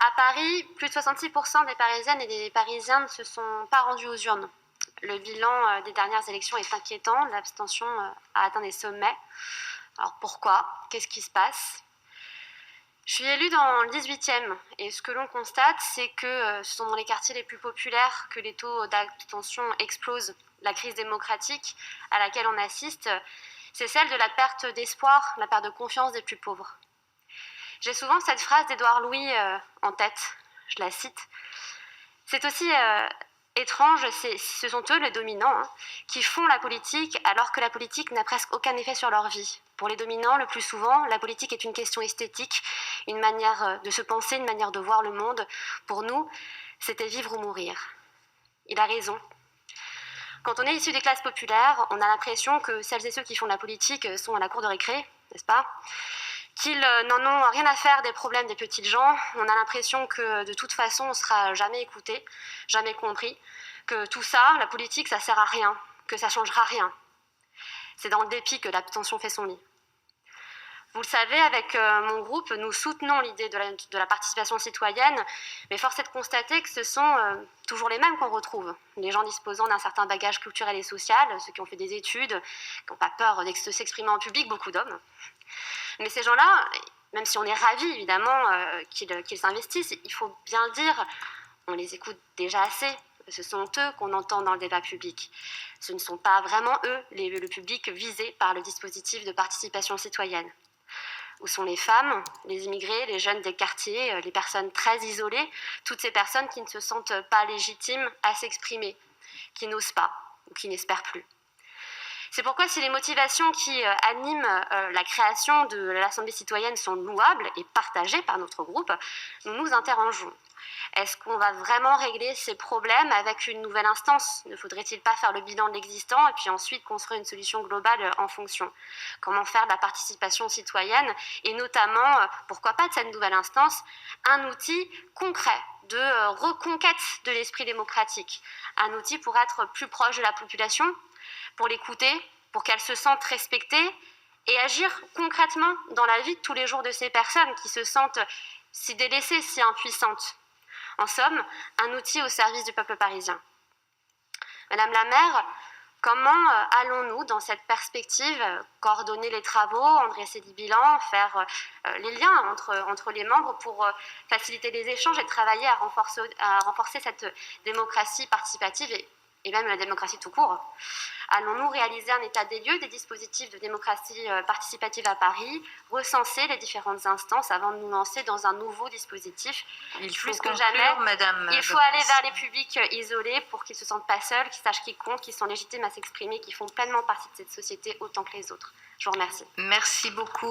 À Paris, plus de 66% des Parisiennes et des Parisiens ne se sont pas rendus aux urnes. Le bilan des dernières élections est inquiétant, l'abstention a atteint des sommets. Alors pourquoi? Qu'est-ce qui se passe? Je suis élue dans le 18e et ce que l'on constate, c'est que ce sont dans les quartiers les plus populaires que les taux d'abstention explosent. La crise démocratique à laquelle on assiste, c'est celle de la perte d'espoir, la perte de confiance des plus pauvres. J'ai souvent cette phrase d'Édouard Louis en tête, je la cite. C'est aussi étrange, ce sont eux les dominants qui font la politique alors que la politique n'a presque aucun effet sur leur vie. Pour les dominants, le plus souvent, la politique est une question esthétique, une manière de se penser, une manière de voir le monde. Pour nous, c'était vivre ou mourir. Il a raison. Quand on est issu des classes populaires, on a l'impression que celles et ceux qui font de la politique sont à la cour de récré, n'est-ce pas ? Qu'ils n'en ont rien à faire des problèmes des petites gens. On a l'impression que de toute façon, on ne sera jamais écouté, jamais compris, que tout ça, la politique, ça ne sert à rien, que ça ne changera rien. C'est dans le dépit que l'abstention fait son lit. Vous le savez, avec mon groupe, nous soutenons l'idée de la participation citoyenne, mais force est de constater que ce sont toujours les mêmes qu'on retrouve. Les gens disposant d'un certain bagage culturel et social, ceux qui ont fait des études, qui n'ont pas peur de s'exprimer en public, beaucoup d'hommes. Mais ces gens-là, même si on est ravis évidemment qu'ils s'investissent, il faut bien le dire, on les écoute déjà assez. Ce sont eux qu'on entend dans le débat public. Ce ne sont pas vraiment eux, le public visé par le dispositif de participation citoyenne. Où sont les femmes, les immigrés, les jeunes des quartiers, les personnes très isolées, toutes ces personnes qui ne se sentent pas légitimes à s'exprimer, qui n'osent pas ou qui n'espèrent plus. C'est pourquoi si les motivations qui animent la création de l'Assemblée citoyenne sont louables et partagées par notre groupe, nous nous interrogeons. Est-ce qu'on va vraiment régler ces problèmes avec une nouvelle instance? Ne faudrait-il pas faire le bilan de l'existant et puis ensuite construire une solution globale en fonction? Comment faire de la participation citoyenne et notamment, pourquoi pas de cette nouvelle instance, un outil concret de reconquête de l'esprit démocratique, un outil pour être plus proche de la population, pour l'écouter, pour qu'elle se sente respectée et agir concrètement dans la vie de tous les jours de ces personnes qui se sentent si délaissées, si impuissantes. En somme, un outil au service du peuple parisien. Madame la maire, comment allons-nous, dans cette perspective, coordonner les travaux, en dresser des bilans, faire les liens entre les membres pour faciliter les échanges et travailler à renforcer cette démocratie participative et même la démocratie tout court? Allons-nous réaliser un état des lieux des dispositifs de démocratie participative à Paris, recenser les différentes instances avant de nous lancer dans un nouveau dispositif? Plus que jamais, Madame, il faut aller vers les publics isolés pour qu'ils ne se sentent pas seuls, qu'ils sachent qu'ils comptent, qu'ils sont légitimes à s'exprimer, qu'ils font pleinement partie de cette société autant que les autres. Je vous remercie. Merci beaucoup.